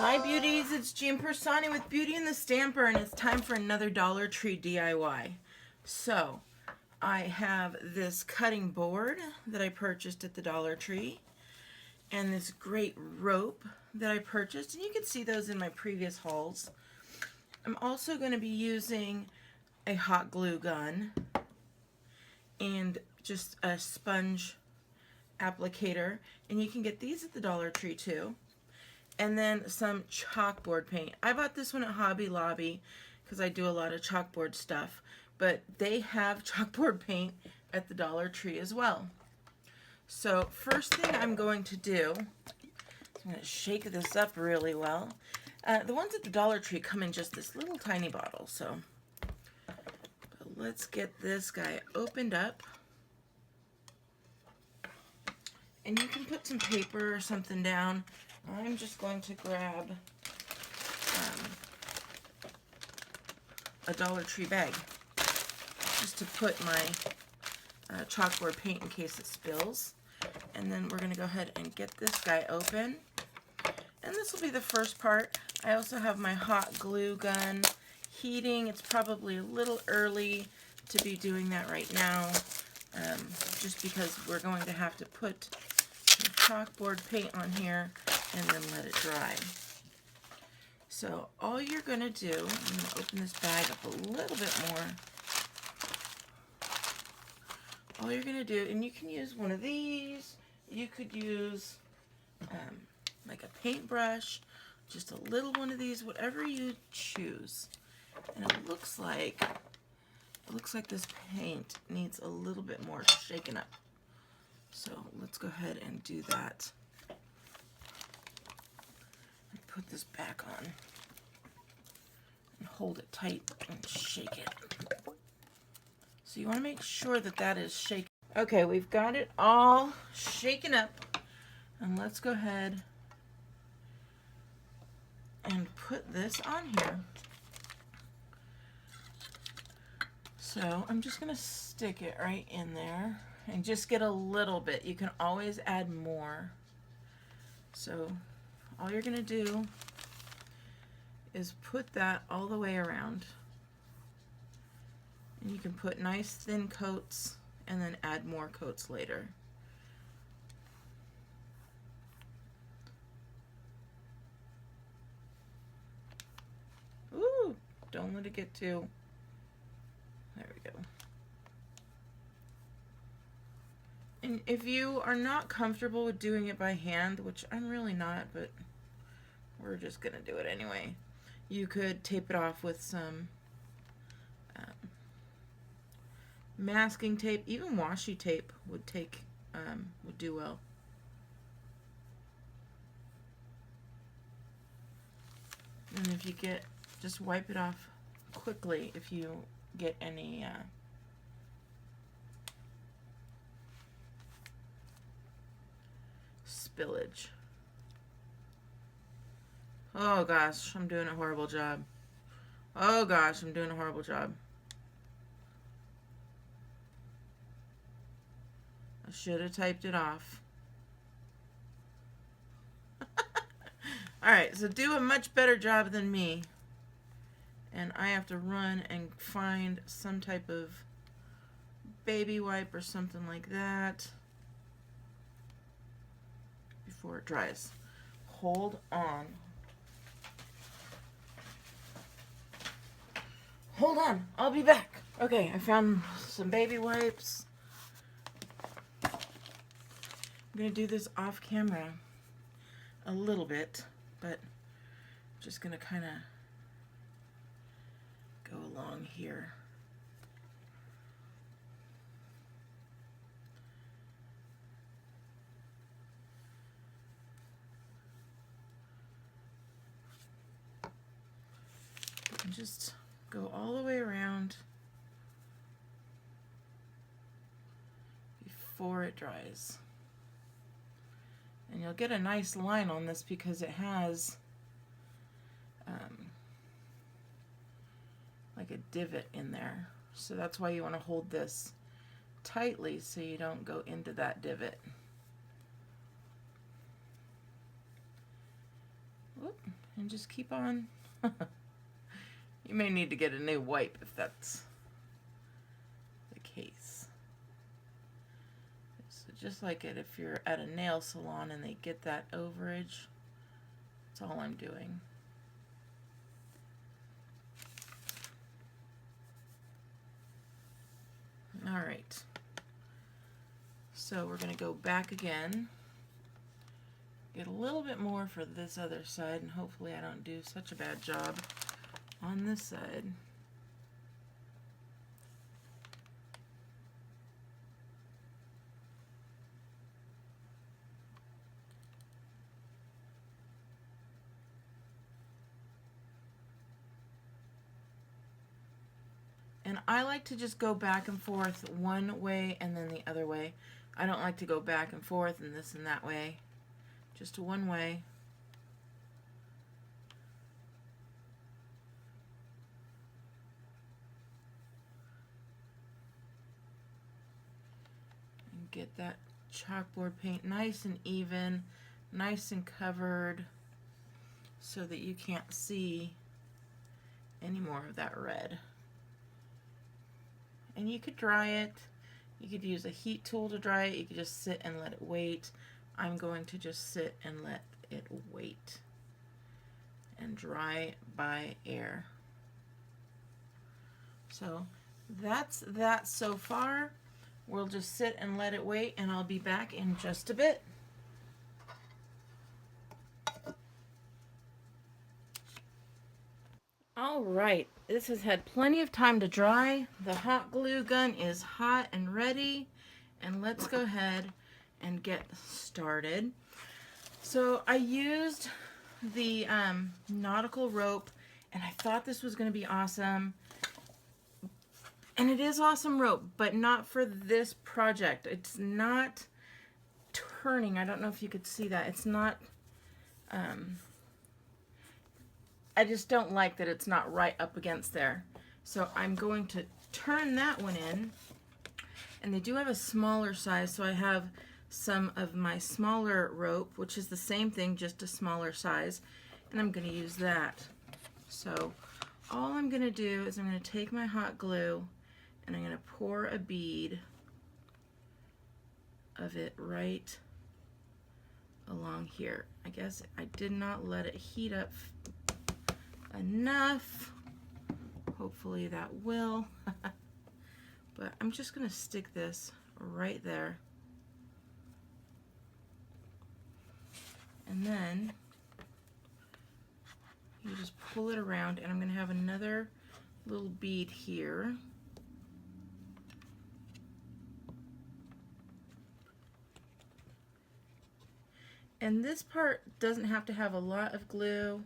Hi beauties, it's Jean Piersanti with Beauty and the Stamper, and it's time for another Dollar Tree DIY. So, I have this cutting board that I purchased at the Dollar Tree, and this great rope that I purchased, and you can see those in my previous hauls. I'm also going to be using a hot glue gun and just a sponge applicator, and you can get these at the Dollar Tree too. And then some chalkboard paint. I bought this one at Hobby Lobby because I do a lot of chalkboard stuff, but they have chalkboard paint at the Dollar Tree as well. So first thing I'm going to do, I'm going to shake this up really well. The ones at the Dollar Tree come in just this little tiny bottle, so let's get this guy opened up. And you can put some paper or something down. I'm just going to grab a Dollar Tree bag just to put my chalkboard paint in case it spills. And then we're going to go ahead and get this guy open. And this will be the first part. I also have my hot glue gun heating. It's probably a little early to be doing that right now, just because we're going to have to put some chalkboard paint on here and then let it dry. So all you're going to do, I'm going to open this bag up a little bit more. All you're going to do, and you can use one of these, you could use like a paintbrush, just a little one of these, whatever you choose. And it looks like this paint needs a little bit more shaken up. So let's go ahead and do that. Put this back on and hold it tight and shake it. So you want to make sure that that is shaken. Okay, we've got it all shaken up, and let's go ahead and put this on here. So I'm just going to stick it right in there and just get a little bit. You can always add more. So all you're going to do is put that all the way around. And you can put nice thin coats and then add more coats later. Ooh, don't let it get too... There we go. And if you are not comfortable with doing it by hand, which I'm really not, but we're just going to do it anyway, you could tape it off with some masking tape. Even washi tape would do well. And if you just wipe it off quickly if you get any spillage. Oh gosh, I'm doing a horrible job. Oh gosh, I'm doing a horrible job. I should have typed it off. Alright, so do a much better job than me. And I have to run and find some type of baby wipe or something like that before it dries. Hold on. Hold on, I'll be back. Okay, I found some baby wipes. I'm going to do this off camera a little bit, but I'm just going to kind of go along here. And just go all the way around before it dries. And you'll get a nice line on this because it has like a divot in there. So that's why you want to hold this tightly so you don't go into that divot. Whoop. And just keep on. You may need to get a new wipe if that's the case. So just like it, if you're at a nail salon and they get that overage, that's all I'm doing. All right. So we're going to go back again. Get a little bit more for this other side, and hopefully I don't do such a bad job on this side. And I like to just go back and forth one way and then the other way. I don't like to go back and forth and this and that way. Just one way. And get that chalkboard paint nice and even, nice and covered, so that you can't see any more of that red. And you could dry it. You could use a heat tool to dry it. You could just sit and let it wait. I'm going to just sit and let it wait and dry by air. So that's that so far. We'll just sit and let it wait, and I'll be back in just a bit. All right, this has had plenty of time to dry. The hot glue gun is hot and ready, and let's go ahead and get started. So I used the nautical rope, and I thought this was going to be awesome. And it is awesome rope, but not for this project. It's not turning. I don't know if you could see that. It's not... I just don't like that it's not right up against there. So I'm going to turn that one in. And they do have a smaller size, so I have some of my smaller rope, which is the same thing, just a smaller size. And I'm going to use that. So all I'm going to do is I'm going to take my hot glue and I'm going to pour a bead of it right along here. I guess I did not let it heat up enough. Hopefully that will. But I'm just going to stick this right there. And then you just pull it around, and I'm going to have another little bead here. And this part doesn't have to have a lot of glue.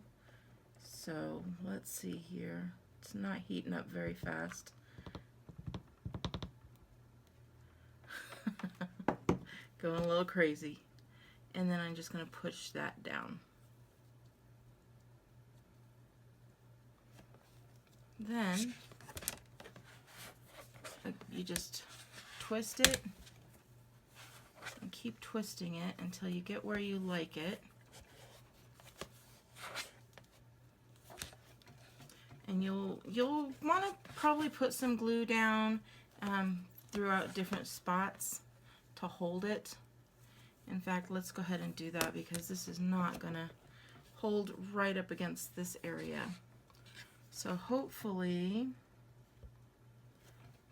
So let's see here. It's not heating up very fast. Going a little crazy. And then I'm just going to push that down. Then you just twist it and keep twisting it until you get where you like it. And you'll want to probably put some glue down throughout different spots to hold it. In fact, let's go ahead and do that, because this is not going to hold right up against this area. So hopefully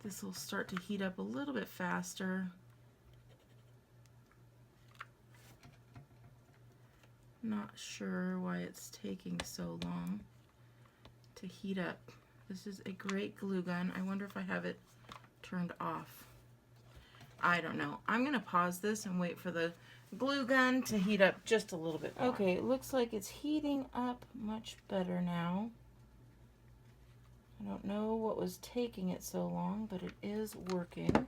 this will start to heat up a little bit faster. Not sure why it's taking so long to heat up. This is a great glue gun. I wonder if I have it turned off. I don't know. I'm going to pause this and wait for the glue gun to heat up just a little bit more. Okay, it looks like it's heating up much better now. I don't know what was taking it so long, but it is working.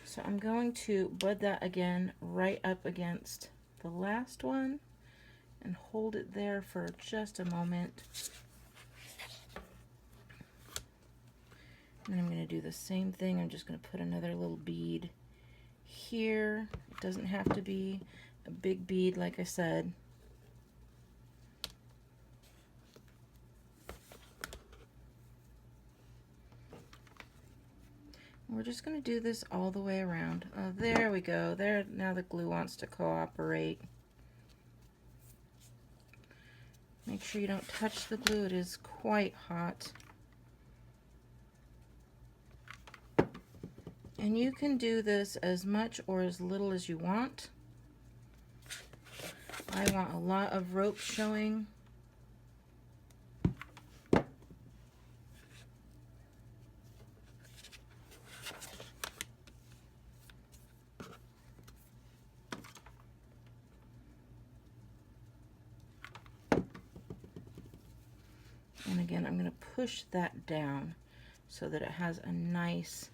So I'm going to bud that again right up against the last one and hold it there for just a moment. And I'm going to do the same thing. I'm just going to put another little bead here. It doesn't have to be a big bead, like I said. we're just going to do this all the way around. Oh, there we go. There, now the glue wants to cooperate. Make sure you don't touch the glue. It is quite hot. And you can do this as much or as little as you want. I want a lot of rope showing. And again, I'm going to push that down so that it has a nice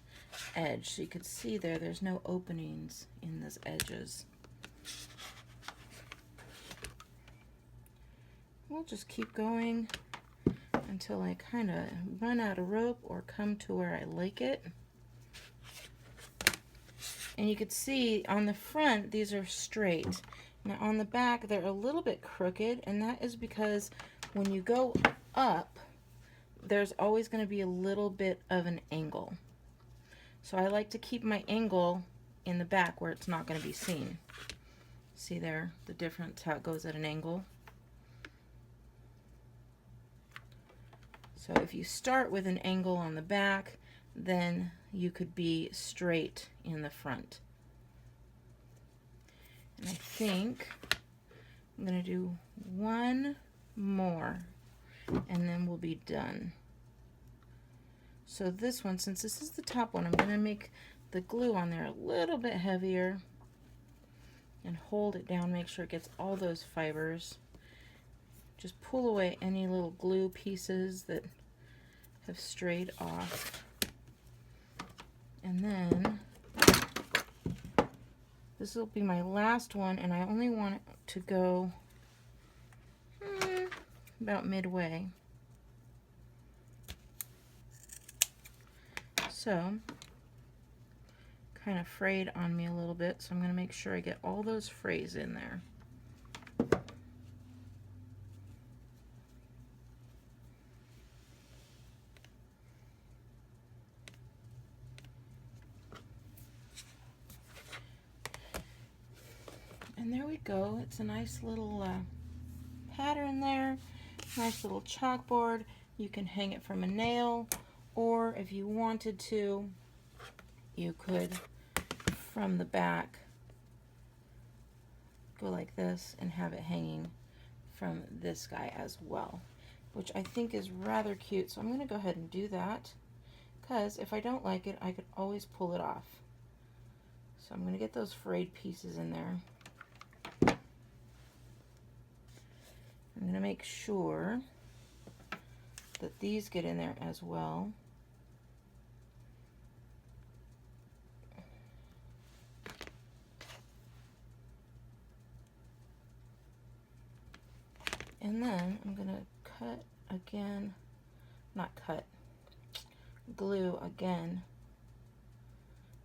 edge. So you can see there's no openings in those edges. We'll just keep going until I kind of run out of rope or come to where I like it. And you can see on the front, these are straight. Now on the back, they're a little bit crooked, and that is because when you go up, there's always going to be a little bit of an angle. So I like to keep my angle in the back where it's not going to be seen. See there, the difference, how it goes at an angle. So if you start with an angle on the back, then you could be straight in the front. And I think I'm going to do one more and then we'll be done. So this one, since this is the top one, I'm going to make the glue on there a little bit heavier and hold it down, make sure it gets all those fibers. Just pull away any little glue pieces that have strayed off. And then this will be my last one, and I only want it to go about midway. So, kind of frayed on me a little bit, so I'm going to make sure I get all those frays in there. And there we go. It's a nice little pattern there. Nice little chalkboard. You can hang it from a nail, or if you wanted to, you could, from the back, go like this and have it hanging from this guy as well, which I think is rather cute. So I'm going to go ahead and do that, because if I don't like it, I could always pull it off. So I'm going to get those frayed pieces in there. I'm going to make sure that these get in there as well. And then I'm going to cut again, not cut, glue again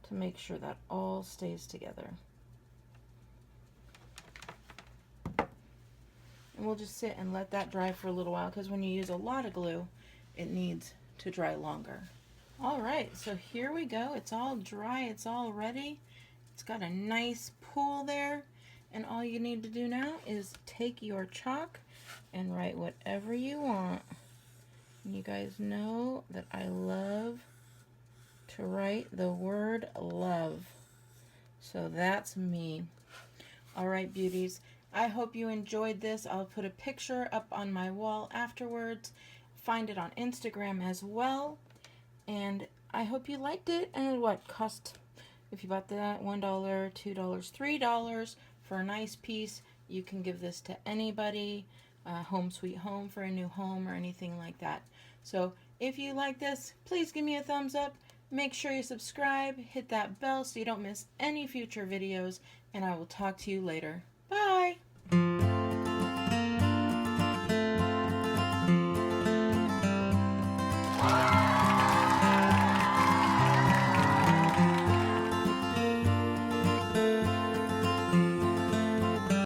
to make sure that all stays together. And we'll just sit and let that dry for a little while, because when you use a lot of glue, it needs to dry longer. All right, so here we go. It's all dry, it's all ready. It's got a nice pool there, and all you need to do now is take your chalk and write whatever you want. And you guys know that I love to write the word love. So that's me. All right, beauties. I hope you enjoyed this. I'll put a picture up on my wall afterwards. Find it on Instagram as well. And I hope you liked it. And what cost, if you bought that, $1, $2, $3 for a nice piece, you can give this to anybody, home sweet home for a new home or anything like that. So if you like this, please give me a thumbs up. Make sure you subscribe, hit that bell so you don't miss any future videos, and I will talk to you later.